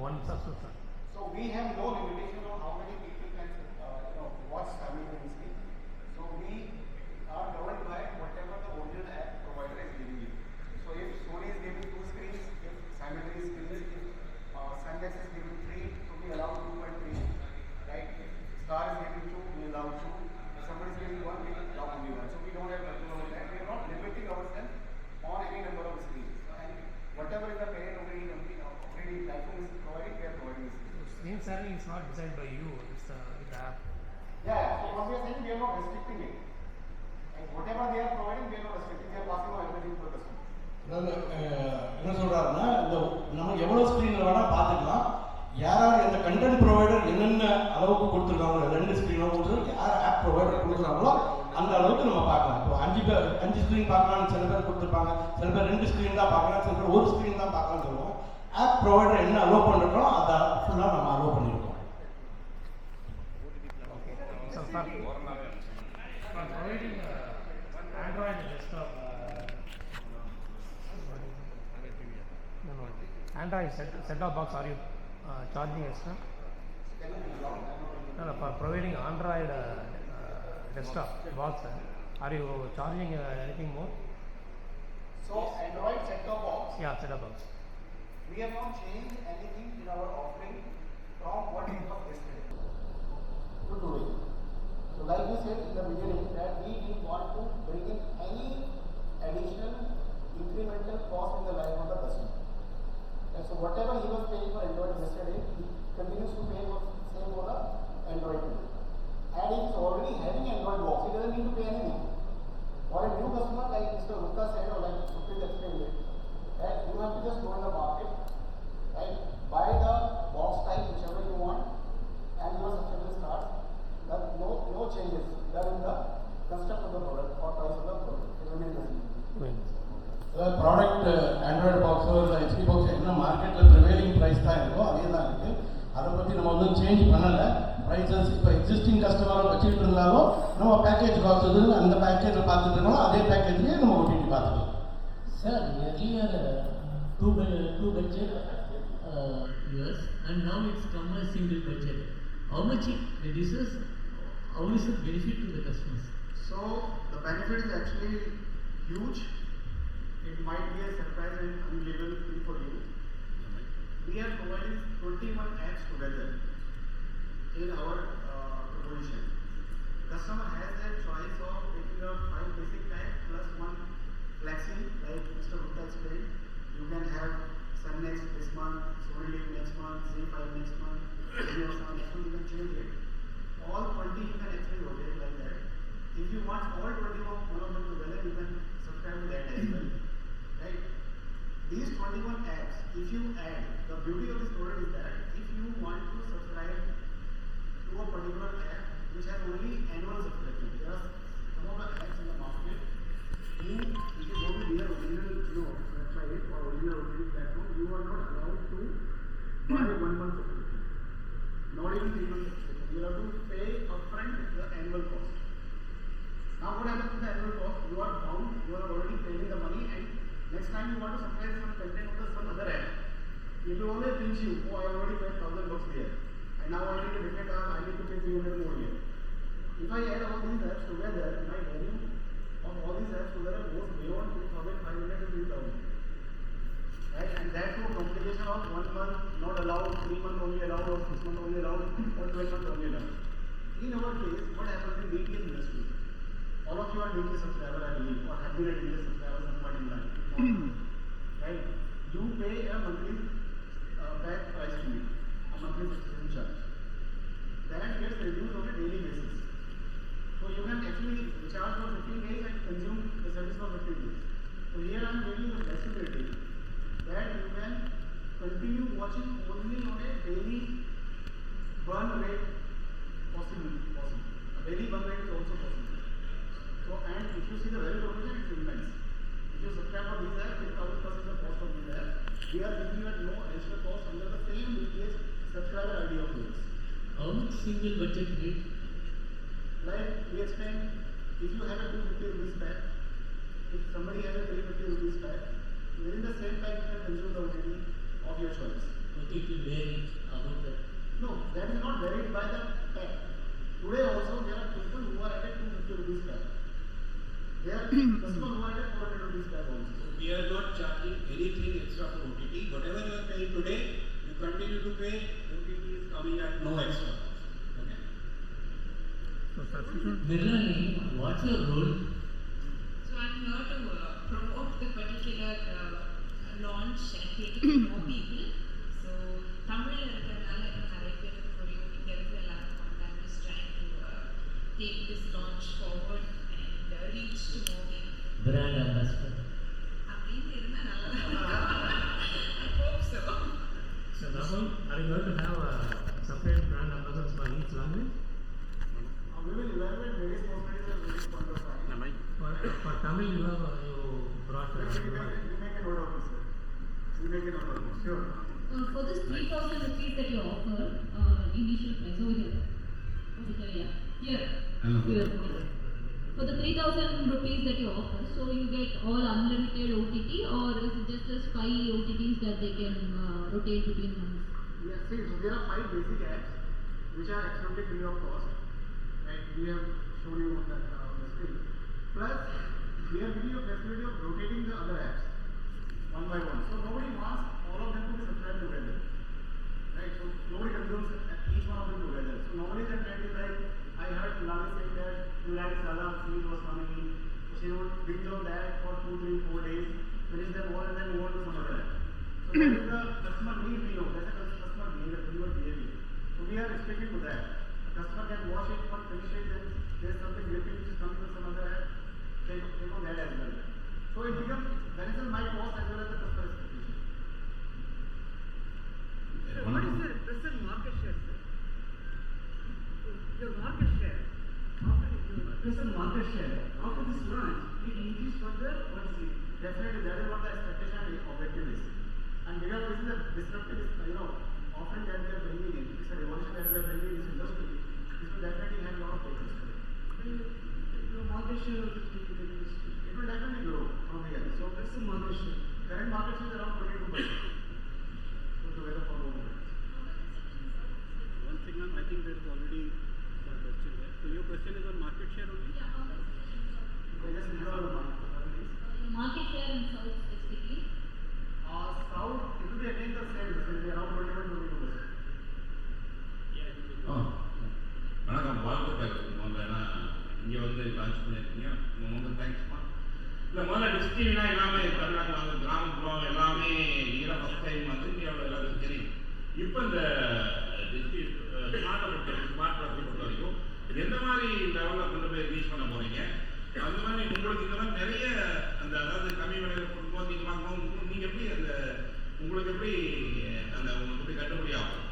one subscription. So we have no limitation on how many people can watch simultaneously. So we are governed by whatever the original app provider is giving you. So if Sony is giving 2 screens, if simultaneous screens, if Sundex is giving 3, so we allow 2.3, right? If Star is giving 2, we allow 2. If somebody is giving 1, we allow only 1. So we don't have control over that. We are not limiting ourselves on any number of screens. And whatever is the parent operating platform is providing, we are providing this. Screen sharing is not designed by you, it's the app. Yeah, so what we are saying, we are not restricting it. And whatever they are providing, we are not restricting. They are passing on everything to the customer. என்ன சொல்றாருன்னா இந்த நம்ம எவ்வளவு ஸ்கிரீன்ல வேணா பார்த்துக்கலாம். யாராவது இந்த கண்டென்ட் ப்ரொவைடர் என்னென்ன அளவுக்கு கொடுத்துருக்காங்களோ 2 ஸ்கிரீனோ கொடுத்து யார் ஆப் ப்ரொவைடர் கொடுக்குறாங்களோ அந்த அளவுக்கு நம்ம பார்க்கலாம். இப்போ 5 ஸ்கிரீன் பார்க்கலாம்னு சில பேர் கொடுத்துருப்பாங்க, சில பேர் 2 ஸ்கிரீன் தான் பார்க்கலாம், சில பேர் 1 ஸ்கிரீன் தான் பார்க்கலாம்னு சொல்லுவோம். ஆப் ப்ரொவைடர் என்ன அலோவ் பண்ணுறோம் அதை ஃபுல்லாக நம்ம அலோவ் பண்ணியிருக்கோம். So for providing Android desktop, Android set-top box, are you charging extra? No, for providing Android desktop box, are you charging anything more? So Android set-top box. Yeah, set-top box. We have not changed anything in our offering from what it was yesterday to today. So like we said in the beginning that we didn't want to bring in any additional incremental cost in the life of the customer. And so whatever he was paying for Android yesterday, he continues to pay for same for the Android today. And if he is already having Android box, he doesn't need to pay anything. For a new customer, like Mr. Gupta said or like Supreet explained it, that you have to just go in the market, right, buy the box type whichever you want, and your subscription starts. No changes done in the construct of the product or price of the product. It remains the same. Product Android பாக்ஸோ இல்லை HD box என்ன மார்க்கெட்டில் prevailing price தான் இருக்கோ அதே தான் இருக்குது. அதை பற்றி நம்ம வந்து சேஞ்ச் பண்ணலை. ப்ரைஸஸ் இப்போ எக்ஸிஸ்டிங் கஸ்டமரை வச்சுக்கிட்டு இருந்தாலும் நம்ம பேக்கேஜ் பாக்ஸ் வந்து அந்த பேக்கேஜில் பார்த்துட்டு இருந்தாலும் அதே பேக்கேஜ்லேயே நம்ம ஓடிடி பார்த்துக்கலாம். Sir, earlier two budget years and now it's come as single budget. How much it reduces? How is the benefit to the customers? So the benefit is actually huge. It might be a surprise and unbelievable thing for you. We are providing 21 apps together in our proposition. Customer has a choice of taking a 5 basic packs plus 1 flexi, like Mr. Gupta explained. You can have Sun Next this month, Sony Live next month, Z5 next month, Jio Sound next month. You can change it. All 20 you can actually rotate like that. If you want all 20 of one of them together, you can subscribe to that as well. Right? These 21 apps, if you add, the beauty of this product is that if you want to subscribe to a particular app which has only annual subscription, there are some of the apps in the market who, if you go to their original website or original platform, you are not allowed to buy 1 month subscription, not even 3 months subscription. You have to pay upfront the annual cost. Now what happens with the annual cost? You are bound, you are already paying the money, and next time you want to subscribe some content on some other app, it will always pinch you, oh I already paid $1,000 there, and now I need a different app, I need to pay 300 more here. If I add all these apps together, my value of all these apps together goes beyond 2,500 to 3,000. Right? And that too complication of 1 month not allowed, 3 months only allowed, or 6 months only allowed, or 12 months only allowed. In our case, what happens in DTH industry? All of you are DTH subscriber, I believe, or have been a DTH subscriber some point in life. Right? You pay a monthly pack price to me, a monthly subscription charge. That gets reduced on a daily basis. So you can actually charge for 15 days and consume the service for 15 days. So here I am giving you the flexibility that you can continue watching only on a daily burn rate possible. A daily burn rate is also possible. So and if you see the value proposition, it's immense. If you subscribe for these apps, 8,000% the cost of these apps, we are giving you at no extra cost under the same DTH subscriber ID of yours. How much single budget rate? Like we explained, if you have a 250 rupees pack, if somebody has a 350 rupees pack, within the same pack you can consume the OTT of your choice. it will vary about that. No, that is not varied by the pack. Today also there are people who are at 250 rupees pack. There are customers who are at 400 rupees pack also. We are not charging anything extra for OTT. Whatever you are paying today, you continue to pay. OTT is coming at no extra. Okay. So substitute. Mirlani, what's your role? So I'm here to promote the particular launch and take it to more people. So Tamil இருக்கிறதுனால நிறைய பேருக்கு புரியும். இங்க இருக்கிற எல்லாருக்கும் I'm just trying to take this launch forward and reach to more people. Brand ambassador. அப்படின்னு இருந்தா நல்லா I hope so. So Rahul, are you going to have a separate brand ambassadors for each language? We will evaluate various possibilities at various point of time. For Tamil, you brought. We make a note of it, sir. We make a note of it. Sure. For this 3,000 rupees that you offer, initial price over here. Yeah. Here. Here. For the 3,000 rupees that you offer, so you get all unlimited OTT, or is it just as 5 OTTs that they can rotate between months? Yeah, see, so there are 5 basic apps which are absolutely free of cost. Right? We have shown you on the screen. Plus, we are giving you a facility of rotating the other apps one by one. So nobody wants all of them to be subscribed together. Right? So nobody consumes each one of them together. So nobody can tell you like, I heard Lali saying that Reliance Salah series was coming in. So she would binge on that for 2, 3, 4 days, finish them all and then move on to some other app. So that is the customer need we know. That's a customer behavior. So we are restricted to that. A customer can watch it, but finish it, then there's something gripping which is coming from some other app. Take on that as well. So it becomes, that is my cost as well as the customer expectation. So what is the present market share, sir? Your market share, after your present market share, after this launch, it increase further or is it? Definitely, that is what the expectation and objective is. And because this is a disruptive, offering that we are bringing in, it's a revolution that we are bringing in this industry, this will definitely have a lot of takers for it. Your market share will be reduced. It will definitely grow from here. So What's the market share? current market share is around 22%. Put together for all brands. One thing, ma'am, I think there is already a question there. So your question is on market share only? Yeah, how much is it in South? Okay, just ignore the market. Market share in South specifically? South, it will be again the same, it will be around 21-22%. வணக்கம், வாழ்த்துக்கள். முதல்ல இங்கே வந்து launch பண்ணியிருக்கீங்க, ரொம்ப தேங்க்ஸ்மா. இல்லை, முதல்ல டிஸ்டிவினா எல்லாமே தமிழ்நாட்டில் வந்து கிராமப்புறம் எல்லாமே இங்கே ஃபஸ்ட் டைம் வந்து இந்தியாவில் எல்லாத்துக்கும் தெரியும். இப்போ இந்த ஸ்மார்ட் பொறுத்த வரைக்கும் எந்த மாதிரி லெவலில் கொண்டு போய் ரீச் பண்ண போகிறீங்க? அந்த மாதிரி உங்களுக்கு இந்த மாதிரி நிறைய அந்த அதாவது கம்மி விலையில் கொடுக்கும்போது நீங்கள் வாங்கும்போது நீங்கள் எப்படி அந்த உங்களுக்கு எப்படி அந்த உங்களுக்கு எப்படி கட்டுப்படி ஆகும்?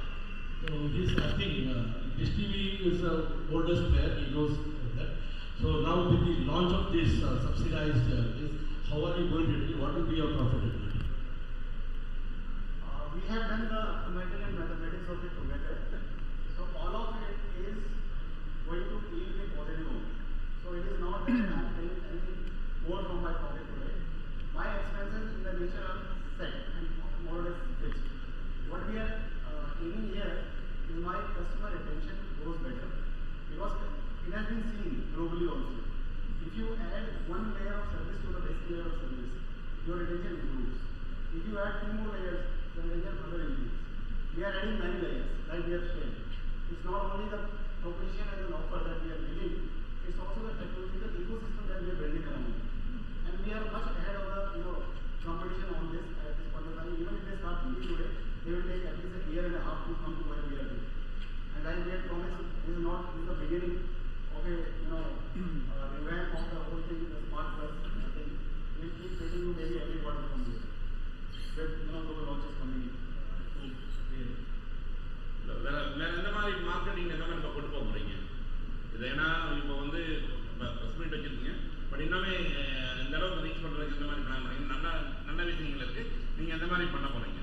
So this, I think, Dish TV is the oldest player. He knows that. So now with the launch of this subsidized this, how are you going to do? What will be your profitability? We have done the arithmetic and mathematics of it together. So all of it is going to yield a positive only. So it is not that I am paying anything more from my pocket today. My expenses in the nature are set and more or less fixed. What we are aiming here is my customer retention goes better because it has been seen globally also. If you add one layer of service to the basic layer of service, your retention improves. If you add 2 more layers, the retention further improves. We are adding 9 layers, like we have shared. It's not only the proposition as an offer that we are giving, it's also the technological ecosystem that we are building around it. And we are much ahead of the competition on this at this point of time. Even if they start thinking today, they will take at least a year and a half to come to where we are today. And like we had promised, this is the beginning of a revamp of the whole thing, the smart plus. I think we'll keep taking you maybe every quarter from here. With those launches coming in. வேற எந்த மாதிரி marketing எந்த மாதிரி இப்போ கொண்டு போக போகிறீங்க? இது ஏன்னா இப்போ வந்து ரெஸ்பிரேட் வச்சுருக்கீங்க, பட் இன்னுமே இந்த அளவுக்கு ரீச் பண்ணுறதுக்கு எந்த மாதிரி பிளான் பண்ணுறீங்க? நல்ல விஷயங்கள் இருக்குது, நீங்கள் எந்த மாதிரி பண்ண போகிறீங்க?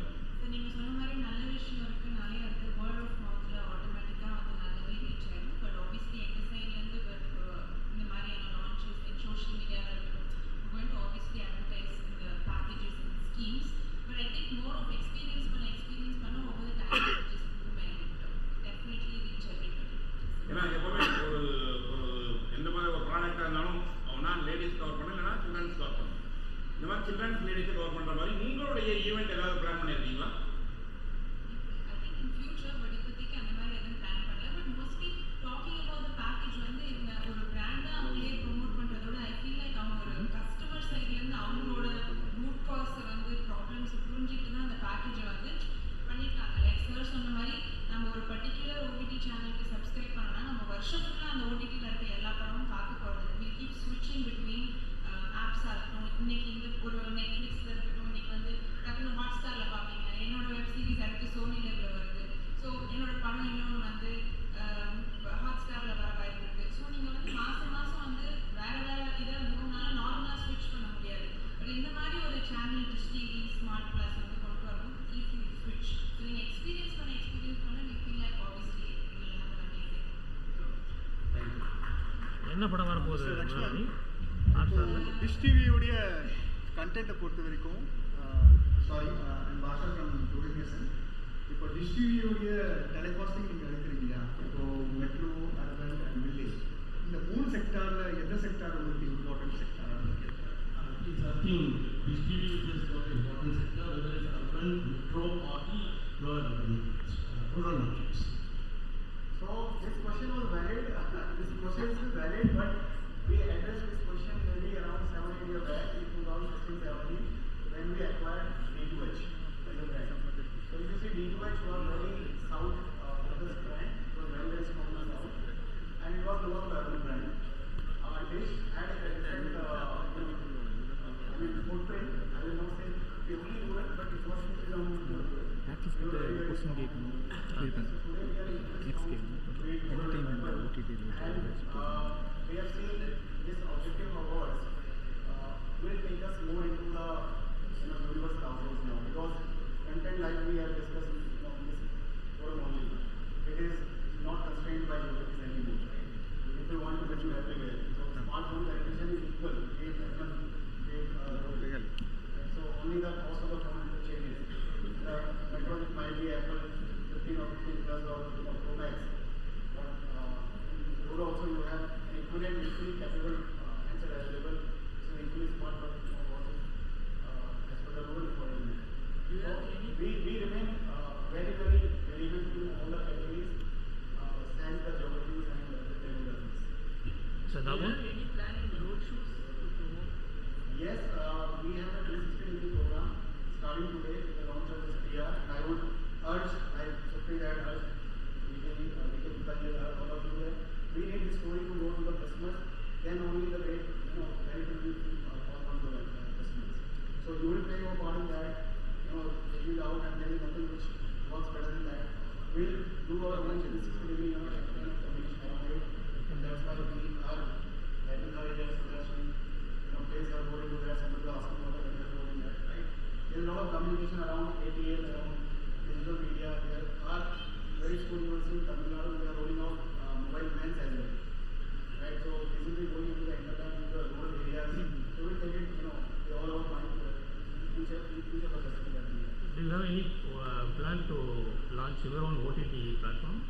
நீங்கள் சொன்ன மாதிரி நல்ல விஷயம் இருக்குது, நிறைய இருக்குது. வேர்ட் ஆஃப் மவுத்தில் ஆட்டோமேட்டிக்காக அது நல்லாவே ரீச் ஆகிடும். பட் ஆப்வியஸ்லி எங்கள் சைட்லேருந்து இந்த மாதிரியான லான்ச்சஸ் இன் சோஷியல் மீடியாவில் இருக்கட்டும், going to obviously advertise in the packages and schemes. But I think more of experience பண்ண சில்ட்ரன்ஸ் லேடிஸை கவர் பண்ணுற மாதிரி உங்களுடைய ஈவெண்ட் ஏதாவது பிளான் பண்ணியிருக்கீங்களா? I think in future, but இப்போதைக்கு அந்த மாதிரி எதுவும் பிளான் பண்ணல. But mostly talking about the package வந்து இவங்க ஒரு பிராண்டா அவங்களே ப்ரோமோட் பண்றதோட I feel like அவங்க ஒரு கஸ்டமர் சைட்ல இருந்து அவங்களோட ரூட் காஸ் வந்து ப்ராப்ளம்ஸ் புரிஞ்சுட்டு தான் அந்த பேக்கேஜை வந்து பண்ணிருக்காங்க. லைக் சார் சொன்ன மாதிரி நம்ம ஒரு பர்டிகுலர் OTT சேனலுக்கு சப்ஸ்கிரைப் பண்ணோம்னா நம்ம வருஷம் ஃபுல்லாக அந்த OTTல இருக்க எல்லா படமும் பார்க்க போகிறது. We keep switching between ஆப்ஸாக இருக்கட்டும். இன்னைக்கு இந்த ஒரு நெட்ஃப்ளிக்ஸில் இருக்கட்டும், இன்னைக்கு வந்து டக்குனு ஹாட்ஸ்டாரில் பார்ப்பீங்க. என்னோட வெப் சீரிஸ் அடுத்து சோனி லெவலில் வருது. ஸோ என்னோட படம் இன்னொன்று வந்து ஹாட்ஸ்டாரில் வர வாய்ப்பு இருக்குது. ஸோ நீங்கள் வந்து மாதம் மாதம் வந்து வேறு இதாக மூணுனால நார்மலாக ஸ்விட்ச் பண்ண முடியாது. பட் இந்த மாதிரி ஒரு channel dish TV smart plus வந்து கொண்டு வரணும். ஈஸி ஸ்விட்ச். ஸோ நீங்கள் எக்ஸ்பீரியன்ஸ் பண்ண we feel like obviously we will have an amazing. என்ன படம் வரப்போகுது? டிஷ் டிவியோடைய கண்டென்ட்டை பொறுத்த வரைக்கும் சாரி பாஷா ஃப்ரம் டூரிசம். இப்போ டிஷ் டிவியோடைய டெலிகாஸ்டிங் நீங்கள் எடுக்கிறீங்க இல்லையா? இப்போ மெட்ரோ, அர்பன் அண்ட் வில்லேஜ், இந்த 3 செக்டாரில் எந்த செக்டார் உங்களுக்கு இம்பார்ட்டன்ட் செக்டாராக இருக்கு? I think Dish TV is got an important sector, whether it's urban, metro, or the rural markets. So this question was valid. This question is still valid, but we addressed this question maybe around 7-8 years back in 2016-17 when we acquired D2H as a brand. So if you see, D2H was very south focused brand. It was very strong in the south, and it was more of an urban brand. Dish had a different footprint. I will not say purely rural, but it was from question next game. Entertainment OTT. And we have seen this objective awards will take us more into the universal households now, because content like we have discussed in this forum only, it is not constrained by geographies anymore. Right? If we want to consume everywhere, so smartphone television is equal. So only the cost of the phone changes. The metro might be Apple 15 or 15 plus or Pro Max. But also you have an equivalent equally capable answer available. So equally smart but as per the rural requirement. So we remain very relevant to all the categories, sans the geographies and the demographics. So that one? Any planning road shows to promote? Yes, we have a 360-degree program starting today with the launch of this PR, and I would urge, like Supreet had urged, all of you there, we need this story to go to the customers, then only the rate, benefit will fall on the customers. So you will play your part in that, taking it out, and there is nothing which works better than that. We'll do our own 360-degree communication around it, and that's why we are having our areas so that we place our role into that, somebody will ask about the role in that, right? There's a lot of communication around ATL, around digital media. There are very school universities in Tamil Nadu, we are rolling out mobile vans as well, right? So this will be going into the internet, into the rural areas. So we'll take it, all our mind for each of the customers that we have. Do you have any plan to launch your own OTT platform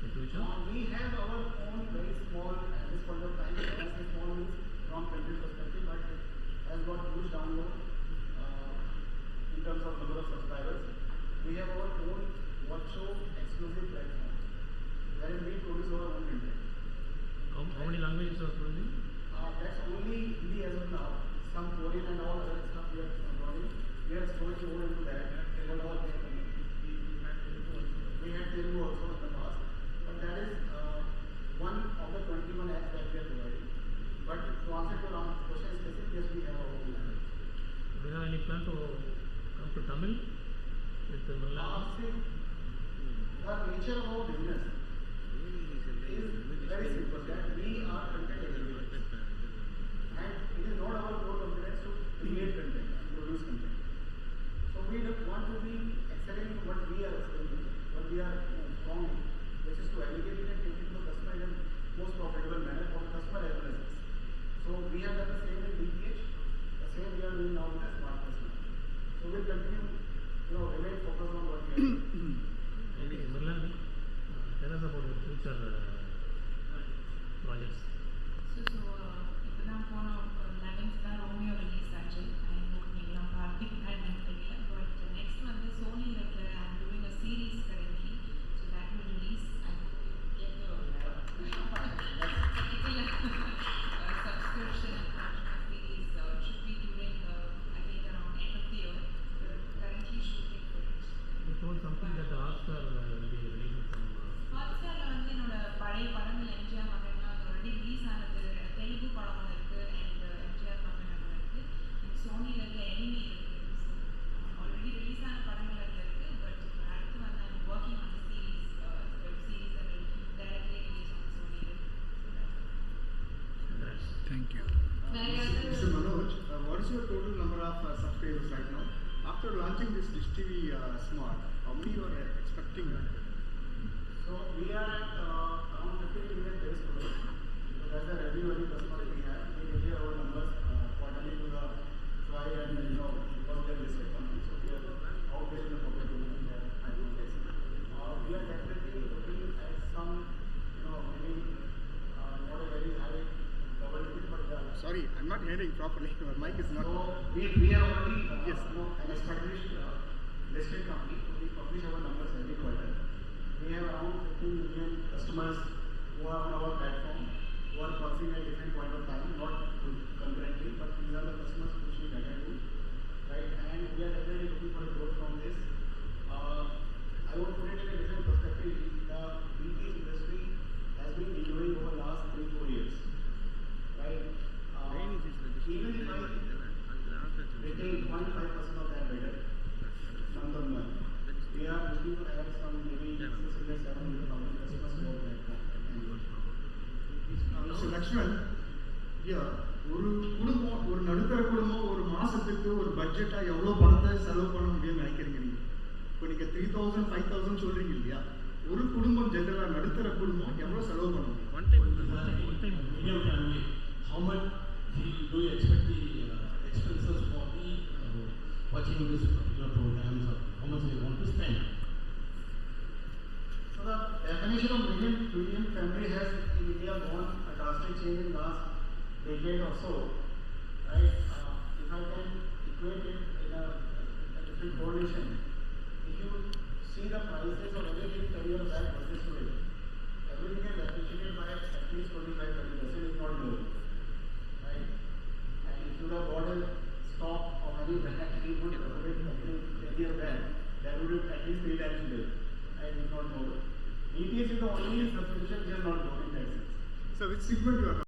in future? We have our own very small, at this point of time, when I say small means from country perspective, but it has got huge download in terms of number of subscribers. We have our own watch show exclusive platform, wherein we produce our own content. How many languages are producing? That's only Hindi as of now. Some Korean and all other stuff we are learning. We are exploring more into that. We had Telugu also in the past, but that is one of the 21 apps that we are providing. But to answer your question specifically, yes, we have our own language. Do you have any plan to come to Tamil with the Malayalam? The nature of our business is very simple, that we are content aggregators, and it is not our core competence to create content and produce content. So we want to be excelling in what we are excelling in, what we are strong in, which is to aggregate it and take it to the customer in the most profitable manner for the customer as well as us. So we have done the same in DTH, the same we are doing now with the smart customer. So we'll continue, remain focused on what we are doing. Murlan, tell us about your future projects. So இப்போ தான் போன 11th தான் Romeo release ஆச்சு. I hope something that Hotstar will be releasing some. ஹாட்ஸ்டாரில் வந்து என்னோட பழைய படங்கள் எம்ஜிஆர் மகன் ஆல்ரெடி ரிலீஸ் ஆனது தெலுங்கு படம் ஒன்று இருக்குது அண்ட் எம்ஜிஆர் மகன் ஒன்று இருக்குது அண்ட் சோனியில் இருக்க எனிமி இருக்குது ஸோ ஆல்ரெடி ரிலீஸ் ஆன படங்கள் அதில் இருக்குது பட் அடுத்து வந்து I'm working on series web series that will directly release on Sony. Thank you. Mr. Manoj, what is your total number of subscribers right now? After launching this Dish TV Smart, how many you are expecting? So we are at around 15 million days today. So that's the revenue customer we have. We declare our numbers quarterly to the try and because they are listed companies, so we are outpacing the public domain there. We are definitely looking at some, maybe not a very high double digit, but sorry, I'm not hearing properly. Your mic is not. So we are already an established listed company. We publish our numbers every quarter. We have around 15 million customers who are on our platform, who are purchasing at different point of time, not concurrently, but these are the customers which we cater to, right? And we are definitely looking for growth from this. I would put it in a different perspective. The BTS industry has been growing over the last 3-4 years, right? Even if I retain 0.5% of that better, month on month, we are looking to add some maybe 600,000-700,000 customers to our platform. Mr. Lakshman, here, ஒரு நடுத்தர குடும்பம் ஒரு மாசத்துக்கு ஒரு பட்ஜெட்டா எவ்வளவு பணத்தை செலவு பண்ண முடியும்னு நினைக்கிறீங்க நீங்க? இப்போ நீங்க 3,000 5,000 சொல்றீங்க இல்லையா? ஒரு குடும்பம் ஜெனரலா நடுத்தர குடும்பம் எவ்வளவு செலவு பண்ண முடியும்? One time medium family, how much do you expect the expenses for the watching this particular programs, or how much they want to spend? So the definition of medium family has in India gone a drastic change in last decade or so, right? If I can equate it in a different correlation, if you see the prices of everything 10 years back versus today, everything is appreciated by at least 25-30%, if not more, right? And if you have bought a stock of any brand, any good reputed 10 years back, that would be at least 3 times today, and if not more. BTS is the only subscription which has not grown in that sense. So which segment you are